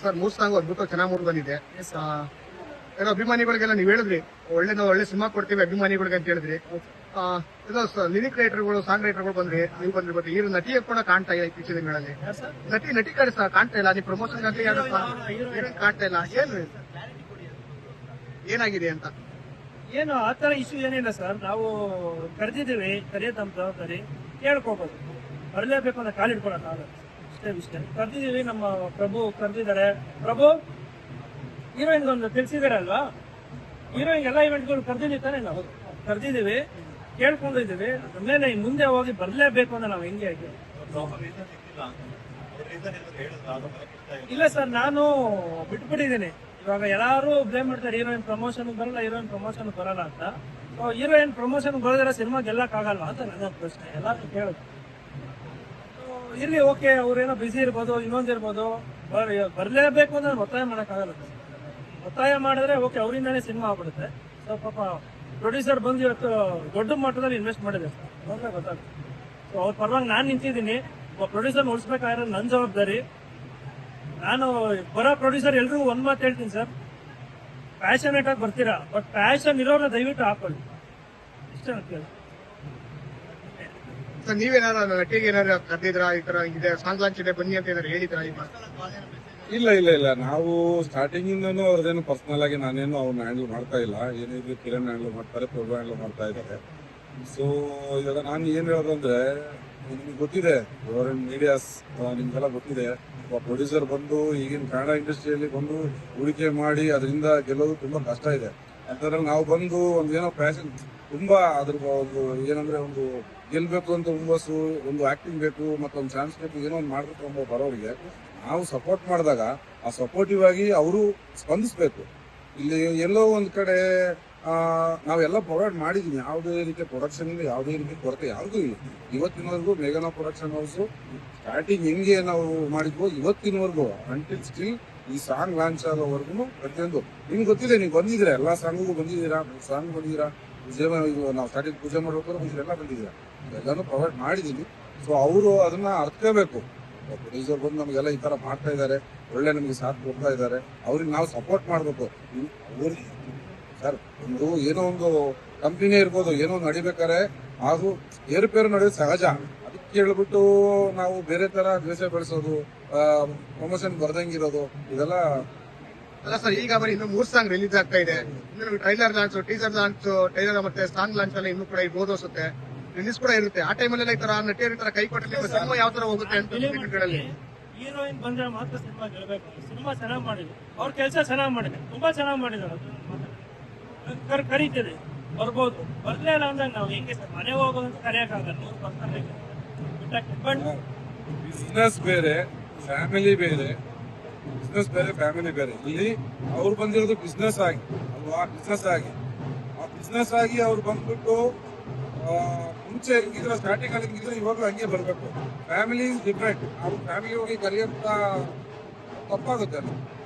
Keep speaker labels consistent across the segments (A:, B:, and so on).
A: Sir ಮೂರ್ song ಅದ್ಭುತ ಚೆನ್ನಾಗಿ ಮೂಡ್ ಬಂದಿದೆ. ಏನೋ ಅಭಿಮಾನಿಗಳಿಗೆಲ್ಲ ನೀವ್ ಹೇಳಿದ್ರಿ ಒಳ್ಳೆ ಸಿನಿಮಾ ಕೊಡ್ತೀವಿ ಅಭಿಮಾನಿಗಳಿಗೆ ಅಂತ ಹೇಳಿದ್ರಿ. ಇದು ಲಿರಿಕ್ ರೈಟರ್ಗಳು ಸಾಂಗ್ ರೈಟರ್ಗಳು ಬಂದ್ರಿ, ನೀವು ಬಂದ್ರಿ. ಬಟ್ ಈ ನಟಿ ಕೂಡ ಕಾಣ್ತಾ ಇಲ್ಲ ಇತ್ತೀಚಿನ ದಿನಗಳಲ್ಲಿ. ನಟಿ ಕಡೆ ಕಾಣ್ತಾ ಇಲ್ಲ. ನೀವು ಪ್ರಮೋಷನ್ ಕಾಣ್ತಾ ಇಲ್ಲ. ಏನಾಗಿದೆ ಅಂತ
B: ಏನು ಆತರ ಇಶ್ಯೂ ಏನಿಲ್ಲ ಸರ್. ನಾವು ಕರೆದಿದ್ದೀವಿ, ಕರೆಯೋದು ನಮ್ಮ ಜವಾಬ್ದಾರಿ. ಕೇಳ್ಕೋಬಹುದು, ಬರಲೇಬೇಕು ಅಂತ ಕಾಲಿಡ್ಕೊಳಕ್ಕಾಗಲ್ಲ, ಅಷ್ಟೇ ವಿಷಯ. ಕರೆದಿದ್ದೀವಿ, ನಮ್ಮ ಪ್ರಭು ಕರೆದಿದ್ದಾರೆ. ಪ್ರಭು ಹೀರೋಯಿನ್ಗೊಂದು ತಿಳಿಸಿದಾರಲ್ವಾ, ಹೀರೋಯಿನ್ ಎಲ್ಲ ಇವೆಂಟ್ಗಳು ಕರೆದಿದ್ದೀವಿ ತಾನೇ, ನಾವು ಕರೆದಿದ್ದೀವಿ, ಕೇಳ್ಕೊಂಡಿದ್ದೀವಿ. ಆಮೇಲೆ ಮುಂದೆ ಹೋಗಿ ಬರಲೇಬೇಕು ಅಂತ ನಾವು ಹೆಂಗೆ ಆಗಿ ಇಲ್ಲ ಸರ್, ನಾನು ಬಿಟ್ಬಿಟ್ಟಿದ್ದೀನಿ. ಇವಾಗ ಎಲ್ಲಾರು ಬ್ಲೇಮ್ ಮಾಡ್ತಾರೆ, ಹೀರೋಯಿನ್ ಪ್ರಮೋಷನ್ ಬರಲ್ಲ, ಹೀರೋಯಿನ್ ಪ್ರಮೋಷನ್ ಬರಲ್ಲ ಅಂತ. ಹೀರೋಯಿನ್ ಪ್ರಮೋಷನ್ ಬರೋದ್ರೆ ಸಿನಿಮಾ ಗೆಲ್ಲಕ್ಕಾಗಲ್ವಾ ಅಂತ ನನ್ನ ಪ್ರಶ್ನೆ. ಎಲ್ಲಾರು ಕೇಳೋದು ಇರ್ಲಿ, ಓಕೆ, ಅವ್ರೇನೋ ಬಿಸಿ ಇರ್ಬೋದು, ಇನ್ನೊಂದಿರ್ಬೋದು, ಬರ್ಲೇಬೇಕು ಅಂದ್ರೆ ಒತ್ತಾಯ ಮಾಡಕ್ಕಾಗಲ್ಲ. ಒತ್ತಾಯ ಮಾಡಿದ್ರೆ ಓಕೆ, ಅವರಿಂದಾನೇ ಸಿನಿಮಾ ಆಗ್ಬಿಡುತ್ತೆ. ಸೊ ಪಾಪ ಪ್ರೊಡ್ಯೂಸರ್ ಬಂದು ಇವತ್ತು ದೊಡ್ಡ ಮಟ್ಟದಲ್ಲಿ ಇನ್ವೆಸ್ಟ್ ಮಾಡಿದೆ ಸರ್, ನೋಡ್ಲೇ ಗೊತ್ತಾಗುತ್ತೆ. ಸೊ ಅವ್ರ ಪರವಾಗಿ ನಾನು ನಿಂತಿದ್ದೀನಿ. ಪ್ರೊಡ್ಯೂಸರ್ ಉಳಿಸ್ಬೇಕಾಗಿರೋದು ನನ್ನ ಜವಾಬ್ದಾರಿ. ನಾನು ಬರೋ ಪ್ರೊಡ್ಯೂಸರ್ ಎಲ್ರಿಗೂ ಒಂದ್ ಮಾತು ಹೇಳ್ತೀನಿ ಸರ್, ಪ್ಯಾಷನೇಟ್ ಆಗಿ ಬರ್ತೀರಾ, ಬಟ್ ಪ್ಯಾಷನ್ ಇರೋರ ದಯವಿಟ್ಟು ಹಾಕೊಳ್ಳಿ, ಇಷ್ಟ ಅಂತ ಹೇಳಿ.
A: ಸರ್ ನೀವೇನಾರ ನಟಿಗೆ ಏನಾದ್ರು ಕರೆದಿದ್ರಾ, ಈ ತರ ಇದೆ ಸಾಂಗ್ ಲಾಂಚ್ ಇದೆ ಬನ್ನಿ ಅಂತ ಏನಾದ್ರು ಹೇಳಿದ್ರಾ?
C: ಇಲ್ಲ, ನಾವು ಸ್ಟಾರ್ಟಿಂಗ್ ಇಂದನೂ ಅವ್ರದೇನು ಪರ್ಸನಲ್ ಆಗಿ ನಾನೇನು ಅವ್ರನ್ನ ಹ್ಯಾಂಡಲ್ ಮಾಡ್ತಾ ಇಲ್ಲ. ಏನಿದ್ರು ಕಿರಣ್ ಹ್ಯಾಂಡಲ್ ಮಾಡ್ತಾರೆ, ಪ್ರಭು ಹ್ಯಾಂಡಲ್ ಮಾಡ್ತಾ ಇದ್ದಾರೆ. ಸೊ ಇವಾಗ ನಾನು ಏನ್ ಹೇಳೋದಂದ್ರೆ, ನಿಮ್ಗೆ ಗೊತ್ತಿದೆ, ಗವರ್ಮೆಂಟ್ ಮೀಡಿಯಾಸ್ ನಿಮ್ಗೆಲ್ಲ ಗೊತ್ತಿದೆ, ಪ್ರೊಡ್ಯೂಸರ್ ಬಂದು ಈಗಿನ ಕನ್ನಡ ಇಂಡಸ್ಟ್ರಿಯಲ್ಲಿ ಬಂದು ಹೂಡಿಕೆ ಮಾಡಿ ಅದರಿಂದ ಗೆಲ್ಲೋದು ತುಂಬಾ ಕಷ್ಟ ಇದೆ. ಅಂತದ್ರಲ್ಲಿ ನಾವು ಬಂದು ಒಂದು ಏನೋ ಪ್ಯಾಷನ್ ತುಂಬಾ ಅದ್ರ ಒಂದು ಏನಂದ್ರೆ ಒಂದು ಗೆಲ್ಬೇಕು ಅಂತ ಹುಮ್ಮಸ್ಸು, ಒಂದು ಆಕ್ಟಿಂಗ್ ಬೇಕು, ಮತ್ತೊಂದು ಚಾನ್ಸ್ ಬೇಕು, ಏನೋ ಒಂದು ಮಾಡ್ಬೇಕು ಅನ್ನೋ ಬರೋರಿಗೆ ನಾವು ಸಪೋರ್ಟ್ ಮಾಡಿದಾಗ ಆ ಸಪೋರ್ಟಿವ್ ಆಗಿ ಅವರು ಸ್ಪಂದಿಸ್ಬೇಕು. ಇಲ್ಲಿ ಎಲ್ಲೋ ಒಂದ್ ಕಡೆ ನಾವೆಲ್ಲ ಪ್ರೊವೈಡ್ ಮಾಡಿದೀವಿ, ಯಾವುದೇ ರೀತಿಯ ಪ್ರೊಡಕ್ಷನ್ ಇಲ್ಲ, ಯಾವುದೇ ರೀತಿ ಕೊರತೆ ಯಾವುದೂ ಇಲ್ಲ. ಇವತ್ತಿನವರೆಗೂ ಮೇಘನಾ ಪ್ರೊಡಕ್ಷನ್ ಹೌಸ್ ಸ್ಟಾರ್ಟಿಂಗ್ ಹೆಂಗೆ ನಾವು ಮಾಡಿದ್ವೋ ಇವತ್ತಿನವರೆಗೂ ಅಂಟಿಲ್ ಸ್ಟಿಲ್ ಈ ಸಾಂಗ್ ಲಾಂಚ್ ಆಗೋವರೆಗೂ ಪ್ರತಿಯೊಂದು ನಿಮ್ಗೆ ಗೊತ್ತಿದೆ. ನೀವು ಬಂದಿದ್ದೀರಾ, ಎಲ್ಲಾ ಸಾಂಗಿಗೂ ಬಂದಿದ್ದೀರಾ, ಸಾಂಗ್ ಬಂದಿದ್ದೀರಾ, ನಾವು ಸ್ಟಾರ್ಟಿಂಗ್ ಪೂಜೆ ಮಾಡ್ಬೇಕಾದ್ರೆ ಎಲ್ಲ ಬಂದಿದ್ದೀರಾ, ಎಲ್ಲಾನು ಪ್ರೊವೈಡ್ ಮಾಡಿದೀವಿ. ಸೊ ಅವರು ಅದನ್ನ ಅರ್ಥಕೋಬೇಕು. ಪ್ರೊಡ್ಯೂಸರ್ ಬಂದು ನಮಗೆಲ್ಲ ಈ ತರ ಮಾಡ್ತಾ ಇದ್ದಾರೆ, ಒಳ್ಳೆ ನಮಗೆ ಸಾಥ್ ಕೊಡ್ತಾ ಇದ್ದಾರೆ, ಅವ್ರಿಗೆ ನಾವು ಸಪೋರ್ಟ್ ಮಾಡ್ಬೇಕು. ಸರ್ ಒಂದು ಏನೋ ಒಂದು ಕಂಪನಿ ಇರ್ಬೋದು, ಏನೋ ನಡಿಬೇಕಾರೆ ಹಾಗೂ ಏರುಪೇರು ನಡೆಯೋದು ಸಹಜ. ಅದಕ್ಕೆ ಹೇಳ್ಬಿಟ್ಟು ನಾವು ಬೇರೆ ತರ ದ್ವೇಷ ಬೆಳೆಸೋದು, ಪ್ರಮೋಷನ್ ಬರ್ದಂಗಿರೋದು ಇದೆಲ್ಲ
A: ಅಲ್ಲ ಸರ್. ಈಗ ಬರೀ ಇನ್ನು 3 ಸಾಂಗ್ ರಿಲೀಸ್ ಆಗ್ತಾ ಇದೆ, ಇನ್ನು trailer launch, teaser launch, trailer ಮತ್ತೆ ಸಾಂಗ್ ಲಾಂಚ್ ಎಲ್ಲ ಇನ್ನೂ ಕೂಡ ಇರ್ಬೋದು ಅನ್ಸುತ್ತೆ, ರಿಲೀಸ್ ಕೂಡ ಇರುತ್ತೆ. ಆ ಟೈಮಲ್ಲಿ ಈ ತರ ನಟಿಯರ ತರ ಕೈ ಕೊಟ್ಟರೆ ಸಿನಿಮಾ ಯಾವ ತರ ಹೋಗುತ್ತೆ ಅಂತ
B: ಹೀರೋಯಿನ್ ಬಂದ್ರೆ ಮಾತ್ರ ಸಿನಿಮಾ ಗೆಲ್ಬೇಕು. ಸಿನಿಮಾ ಚೆನ್ನಾಗಿ ಮಾಡಿದ್ರು, ಅವ್ರ ಕೆಲಸ ಚೆನ್ನಾಗಿ ಮಾಡಿದೆ, ತುಂಬಾ ಚೆನ್ನಾಗಿ ಮಾಡಿದ್ರು. ಕರೀತಿದೆ, ಬರ್ಬೋದು. ಬರ್ಲೇ ಇಲ್ಲ ಅಂದ್ರೆ ನಾವು ಹೆಂಗೆ ಸರ್ ಮನೆ ಹೋಗೋದಂತ ಕರೆಯಕ್ಕಾಗಲ್ಲ.
C: ಬಿಸ್ನೆಸ್ ಬೇರೆ, ಫ್ಯಾಮಿಲಿ ಬೇರೆ. ಬಿಸ್ನೆಸ್ ಬೇರೆ, ಫ್ಯಾಮಿಲಿ ಬೇರೆ. ಇಲ್ಲಿ ಅವ್ರು ಬಂದಿರೋದು ಬಿಸ್ನೆಸ್ ಆಗಿ ಅಲ್ವಾ, ಬಿಸ್ನೆಸ್ ಆಗಿ. ಆ ಬಿಸ್ನೆಸ್ ಆಗಿ ಅವ್ರು ಬಂದ್ಬಿಟ್ಟು ಮುಂಚೆ ಹೆಂಗಿದ್ರೆ ಸ್ಟಾರ್ಟಿಂಗ್ ಅಲ್ಲಿ ಹೆಂಗಿದ್ರೆ ಇವಾಗಲೂ ಹಂಗೆ ಬರ್ಬೇಕು. Family different. ನಾವು ಫ್ಯಾಮಿಲಿ ಹೋಗಿ ಕರೆಯೋಂತ ತಪ್ಪಾಗುತ್ತೆ.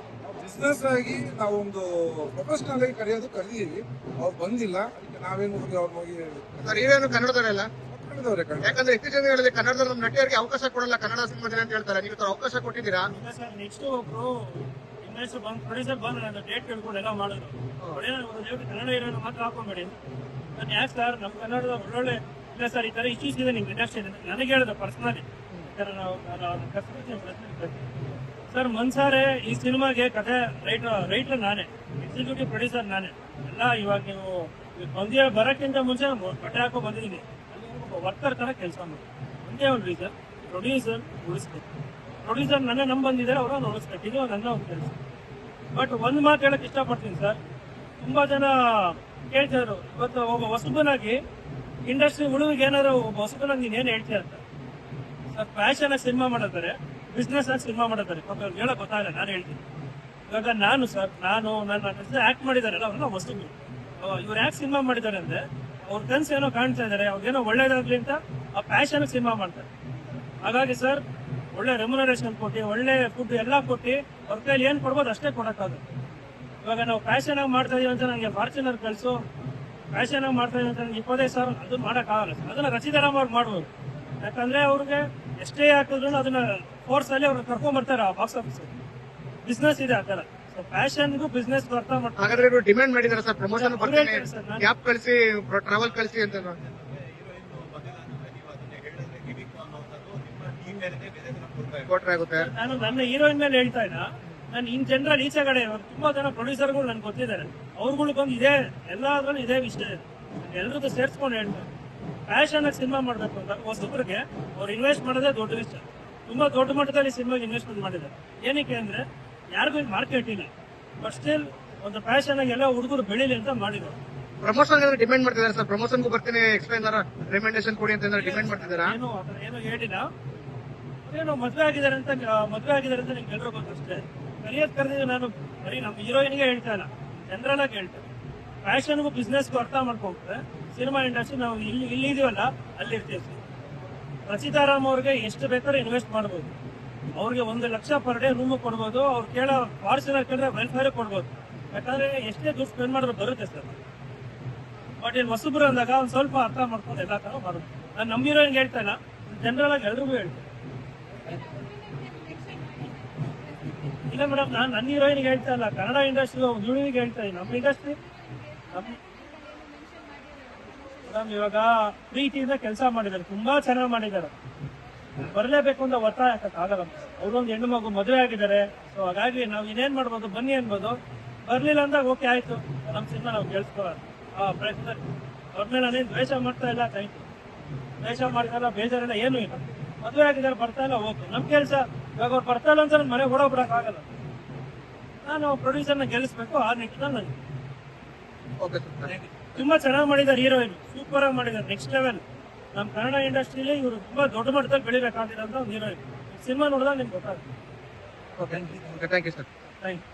C: ಬಿಸ್ನೆಸ್ ಆಗಿ ನಾವು ಒಂದು ಪ್ರೊಫೆಷನಲ್ ಆಗಿ ಕರೆದಿದ್ದೀವಿ, ಅವ್ರು ಬಂದಿಲ್ಲ. ಅದಕ್ಕೆ ನಾವೇನು ಹೋಗಿ ಅವ್ರು ಹೋಗಿ
A: ಸರ್ ಇವೇನು ಕನ್ನಡದವರೆಲ್ಲ, ಯಾಕಂದ್ರೆ ಇತ್ತೀಚಿನ ದಿನಗಳಲ್ಲಿ ಕನ್ನಡದ ನಮ್ಮ ನಟಿಯರಿಗೆ ಅವಕಾಶ ಕೊಡಲ್ಲ ಕನ್ನಡ ಸಿನಿಮಾ ದಿನ ಅಂತ ಹೇಳ್ತಾರೆ. ನೀವು ಅವಕಾಶ ಕೊಟ್ಟಿದ್ದೀರಾ?
B: ನೆಕ್ಸ್ಟ್ ಒಬ್ರು ಪ್ರೊಡ್ಯೂಸರ್ ಬಂದು ನನ್ನ ಡೇಟ್ ಕೇಳ್ಕೊಂಡು ಎಲ್ಲ ಮಾಡಿದ್ರು. ಕನ್ನಡ ಹೀರೋನ ಮಾತ್ರ ಹಾಕೊಂಬೇಡಿ. ನಾನು ಯಾಕೆ ಸರ್ ನಮ್ಮ ಕನ್ನಡದ ಒಳ್ಳೊಳ್ಳೆ ಇಲ್ಲ ಸರ್, ಈ ತರ ಇಶ್ಯೂಸ್ ಇದೆ, ನಿಮ್ಗೆ ಇಂಡಸ್ಟ್ರಿ ನನಗೆ ಹೇಳಿದ್ರು ಪರ್ಸನಲಿ. ಸರ್ ಮನ್ಸಾರೆ ಈ ಸಿನಿಮಾಗೆ ಕಥೆ ರೈಟರ್ ನಾನೇ, ಎಕ್ಸಿಕ್ಯೂಟಿವ್ ಪ್ರೊಡ್ಯೂಸರ್ ನಾನೇ ಎಲ್ಲ. ಇವಾಗ ನೀವು ಬರೋಕ್ಕಿಂತ ಮುಂಚೆ ಬಟ್ಟೆ ಹಾಕೋ ಬಂದಿದ್ದೀನಿ, ವರ್ಕರ್ ತರ ಕೆಲಸ ಮಾಡಿ. ಒಂದೇ ಒಂದು ರೀಸನ್, ಪ್ರೊಡ್ಯೂಸರ್ ಉಳಿಸ್ಬೇಕು. ಪ್ರೊಡ್ಯೂಸರ್ ನನ್ನ ಬಂದಿದ್ದಾರೆ, ಅವ್ರನ್ನ ಉಳಿಸ್ಬೇಕು. ಇದು ನನ್ನ ಒಂದು ಕೆಲಸ. ಬಟ್ ಒಂದು ಮಾತು ಹೇಳಕ್ ಇಷ್ಟಪಡ್ತೀನಿ ಸರ್, ತುಂಬಾ ಜನ ಕೇಳ್ತಿದ್ರು, ಇವತ್ತು ಒಬ್ಬ ಹೊಸಬನಾಗಿ ಇಂಡಸ್ಟ್ರಿ ಉಳಿವಿಗೆ ಏನಾದ್ರು ಒಬ್ಬ ಹೊಸಬನಾಗಿ ನೀನ್ ಏನ್ ಹೇಳ್ತೀಯ ಅಂತ. ಸರ್ ಪ್ಯಾಷನ್ ಆಗಿ ಸಿನಿಮಾ ಮಾಡಿದ್ದಾರೆ, ಬಿಸ್ನೆಸ್ ಆಗಿ ಸಿನಿಮಾ ಮಾಡಿದ್ದಾರೆ. ಅವ್ರಿಗೆ ಹೇಳಕ್ ಗೊತ್ತಾಗಲ್ಲ, ನಾನು ಹೇಳ್ತೀನಿ. ಇವಾಗ ನಾನು ನನ್ನ ಆಕ್ಟ್ ಮಾಡಿದಾರಲ್ಲ ಅವ್ರನ್ನ ಹೊಸಬರು. ಇವ್ರು ಯಾಕೆ ಸಿನಿಮಾ ಮಾಡಿದ್ದಾರೆ ಅಂದ್ರೆ ಅವ್ರ ಕನ್ಸು ಏನೋ ಕಾಣ್ತಾ ಇದಾರೆ, ಅವ್ರಿಗೇನೋ ಒಳ್ಳೇದಾಗ್ಲಿ ಅಂತ ಆ ಪ್ಯಾಷನ್ ಸಿನಿಮಾ ಮಾಡ್ತಾರೆ. ಹಾಗಾಗಿ ಸರ್ ಒಳ್ಳೆ ರೆಮ್ಯುನರೇಷನ್ ಕೊಟ್ಟು, ಒಳ್ಳೆ ಫುಡ್ ಎಲ್ಲ ಕೊಟ್ಟು ಅವ್ರ ಕೈಲಿ ಏನ್ ಕೊಡ್ಬೋದು ಅಷ್ಟೇ ಕೊಡಕ್ಕಾಗುತ್ತೆ. ಇವಾಗ ನಾವು ಪ್ಯಾಷನ್ ಆಗಿ ಮಾಡ್ತಾ ಇದೀವಿ ಅಂತ ನನಗೆ ಫಾರ್ಚುನರ್ ಕಳ್ಸು, ಪ್ಯಾಷನ್ ಆಗಿ ಮಾಡ್ತಾ ಇದೀವಿ ಅಂತ ನನಗೆ 25,000 ಅದು ಮಾಡಕ್ಕಾಗಲ್ಲ ಸರ್. ಅದನ್ನ ರಚಿತಾರಾಮ್ ಮಾಡ್ಬೋದು. ಯಾಕಂದ್ರೆ ಅವ್ರಿಗೆ ಎಷ್ಟೇ ಹಾಕಿದ್ರು ಅದನ್ನ ಫೋರ್ಸ್ ಅಲ್ಲಿ ಅವ್ರನ್ನ ಕರ್ಕೊಂಡ್ ಬರ್ತಾರೆ ಆ ಬಾಕ್ಸ್ ಆಫೀಸ್. ಬಿಸ್ನೆಸ್ ಇದೆ ಆ ತರ. ಸೊ ಪ್ಯಾಷನ್ಗೂ ಬಿಸ್ನೆಸ್ ಅರ್ಥ ಮಾಡ್ತಾರೆ.
A: ಹಾಗಾದ್ರೆ ಇವರು ಡಿಮ್ಯಾಂಡ್ ಮಾಡಿದಾರೆ ಸರ್ ಪ್ರಮೋಷನ್
B: ಅವ್ರು
A: ಬರ್ತೀನಿ
B: ಹೇಳ್ತಾರೆ ಸರ್, ನಾನು
A: ಕ್ಯಾಬ್ ಕಳಿಸಿ ಟ್ರಾವೆಲ್ ಕಳಿಸಿ ಅಂತ ಕೊಟ್ರೆ ಆಗುತ್ತೆ.
B: ನಾನು ನನ್ನ ಹೀರೋಯಿನ್ ಮೇಲೆ ಹೇಳ್ತಾ ಇಲ್ಲ, ನಾನು ಇನ್ ಜನರಲ್ ಈಚೆ ಕಡೆ ತುಂಬಾ ಜನ ಪ್ರೊಡ್ಯೂಸರ್ಗಳು ನನ್ಗೆ ಗೊತ್ತಿದ್ದಾರೆ. ಅವ್ರುಗಳು ಬಂದು ಇದೇ ಎಲ್ಲಾದ್ರೂ ಇದೇ ವಿಷಯ ಎಲ್ರದ್ದು ಸೇರ್ಸ್ಕೊಂಡು ಹೇಳ್ತಾರೆ. ಪ್ಯಾಷನ್ ಆಗಿ ಸಿನಿಮಾ ಮಾಡ್ಬೇಕು ಅಂತ ಹೊಸಬ್ರಿಗೆ ಅವ್ರು ಇನ್ವೆಸ್ಟ್ ಮಾಡೋದೇ ದೊಡ್ಡ ವಿಷಯ. ತುಂಬಾ ದೊಡ್ಡ ಮಟ್ಟದಲ್ಲಿ ಸಿನಿಮಾಗೆ ಇನ್ವೆಸ್ಟ್ಮೆಂಟ್ ಮಾಡಿದ್ದಾರೆ. ಏನಕ್ಕೆ ಅಂದ್ರೆ ಯಾರಿಗೂ ಮಾರ್ಕೆಟ್ ಇಲ್ಲ, ಬಟ್ ಸ್ಟಿಲ್ ಒಂದು ಪ್ಯಾಷನ್ ಆಗಿ ಎಲ್ಲ ಹುಡುಗರು ಬೆಳಿಲಿ ಅಂತ ಮಾಡಿದ್ರು.
A: ಪ್ರಮೋಷನ್ ಡಿಮ್ಯಾಂಡ್ ಮಾಡ್ತಿದ್ದಾರೆ ಸರ್. ಪ್ರಮೋಷನ್ಗೂ ಬರ್ತೀನಿ ಎಕ್ಸ್ಪ್ಲೈನ್ ರೆಕಮೆಂಡೇಶನ್ ಕೊಡಿ ಅಂತ ಡಿಮ್ಯಾಂಡ್ ಮಾಡ್ತಿದ್ದಾರಾ?
B: ಏನು ಆ ಥರ ಏನು ಹೇಳಿಲ್ಲ. ಏನೋ ಮದ್ವೆ ಆಗಿದ್ದಾರೆ ಅಂತ ನಿಮ್ಗೆ ಎಲ್ರೂ ಗೊತ್ತಷ್ಟೇ. ಕರೆದಿದ್ದು ನಾನು ಬರೀ ನಮ್ಮ ಹೀರೋಯಿನ್ಗೆ ಹೇಳ್ತಾ ಇಲ್ಲ, ಜನರಲ್ ಆಗಿ ಹೇಳ್ತೇನೆ. ಫ್ಯಾಷನ್ಗೂ ಬಿಸ್ನೆಸ್ಗೂ ಅರ್ಥ ಮಾಡ್ಕೊಂಡ್ರೆ ಸಿನಿಮಾ ಇಂಡಸ್ಟ್ರಿ ನಾವು ಇಲ್ಲಿ ಇದೀವಲ್ಲ ಅಲ್ಲಿ ಇರ್ತೀವಿ. ರಚಿತಾರಾಮ್ ಅವ್ರಿಗೆ ಎಷ್ಟು ಬೇಕಾದ್ರೂ ಇನ್ವೆಸ್ಟ್ ಮಾಡ್ಬೋದು. ಅವ್ರಿಗೆ 1 ಲಕ್ಷ ಪರ್ ಡೇ ರೂಮ್ ಕೊಡ್ಬೋದು. ಅವ್ರು ಕೇಳೋ ಫಾರ್ಚುನರ್ ಕೇಳಿದ್ರೆ ವೆಲ್ಫೇರ್ ಕೊಡ್ಬೋದು. ಯಾಕಂದ್ರೆ ಎಷ್ಟೇ ದುಡ್ಡು ಸ್ಪೆಂಡ್ ಮಾಡಿದ್ರು ಬರುತ್ತೆ ಸರ್. ಬಟ್ ಇಲ್ಲಿ ಹೊಸಬ್ರು ಅಂದಾಗ ಒಂದ್ ಸ್ವಲ್ಪ ಅರ್ಥ ಮಾಡ್ಕೊಂಡು ಎಲ್ಲ ತರ ಮಾಡೋದು. ನಾನು ನಮ್ಮ ಹೀರೋಯಿನ್ಗೆ ಹೇಳ್ತಾ ಇಲ್ಲ, ಜನರಲ್ ಆಗಿ ಎಲ್ರಿಗೂ ಹೇಳ್ತೇನೆ. ಇಲ್ಲ ಮೇಡಮ್, ನಾನು ನನ್ನ ಹೀರೋಯಿನ್ಗೆ ಹೇಳ್ತಾ ಇಲ್ಲ, ಕನ್ನಡ ಇಂಡಸ್ಟ್ರಿ ಹುಡುಗಿಗೆ ಹೇಳ್ತಾ ಇದ್ದೀನಿ. ನಮ್ಮ ಇಂಡಸ್ಟ್ರಿ ಮೇಡಮ್ ಇವಾಗ ಪ್ರೀತಿಯಿಂದ ಕೆಲಸ ಮಾಡಿದ್ದಾರೆ, ತುಂಬಾ ಚೆನ್ನಾಗಿ ಮಾಡಿದ್ದಾರೆ. ಬರಲೇಬೇಕು ಅಂತ ಒತ್ತಾಯ ಆಗಲ್ಲ. ಅವ್ರೊಂದು ಹೆಣ್ಣು ಮಗು ಮದುವೆ ಆಗಿದ್ದಾರೆ. ಸೊ ಹಾಗಾಗಿ ನಾವು ಇನ್ನೇನ್ ಮಾಡ್ಬೋದು, ಬನ್ನಿ ಅನ್ಬೋದು. ಬರ್ಲಿಲ್ಲ ಅಂದಾಗ ಓಕೆ ಆಯ್ತು, ನಮ್ಮ ಸಿನಿಮಾ ನಾವು ಕೇಳಿಸ್ಕೊಳ್ಳೋಣ ಆ ಪ್ರಯತ್ನ. ಅವ್ರ ಮೇಲೆ ನಾನೇನು ದ್ವೇಷ ಮಾಡ್ತಾ ಇಲ್ಲ, ದ್ವೇಷ ಮಾಡ್ತಾ ಇಲ್ಲ, ಬೇಜಾರಿಲ್ಲ, ಏನೂ ಇಲ್ಲ. ಮದುವೆ ಆಗಿದ್ದಾರೆ, ಬರ್ತಾ ಇಲ್ಲ, ಓಕೆ ನಮ್ ಕೆಲಸ. ಇವಾಗ ಅವ್ರು ಬರ್ತಾ ಇಲ್ಲ ಅಂತ ನನ್ನ ಮನೆ ಓಡೋಗ್ಬಿಡಕ್ ಆಗಲ್ಲ. ನಾನು ಪ್ರೊಡ್ಯೂಸರ್ನ ಗೆಲ್ಲಿಸ್ಬೇಕು, ಆ ನಿಟ್ಟಿನಲ್ಲಿ ನನಗೆ
A: ಓಕೆ ಸರ್.
B: ತುಂಬಾ ಚೆನ್ನಾಗಿ ಮಾಡಿದ್ದಾರೆ. ಹೀರೋಯಿನ್ ಸೂಪರ್ ಆಗಿ ಮಾಡಿದ್ದಾರೆ, ನೆಕ್ಸ್ಟ್ ಲೆವೆಲ್. ನಮ್ಮ ಕನ್ನಡ ಇಂಡಸ್ಟ್ರಿಯಲ್ಲಿ ಇವರು ತುಂಬಾ ದೊಡ್ಡ ಮಟ್ಟದಲ್ಲಿ ಬೆಳಿಬೇಕಾಗಿರೋಂಥ ಒಂದು ಹೀರೋಯಿನ್. ಸಿನಿಮಾ ನೋಡಿದಾಗ ನಿಮ್ಗೆ ಗೊತ್ತಾಗುತ್ತೆ.
A: Okay thank you sir.
B: Thank you.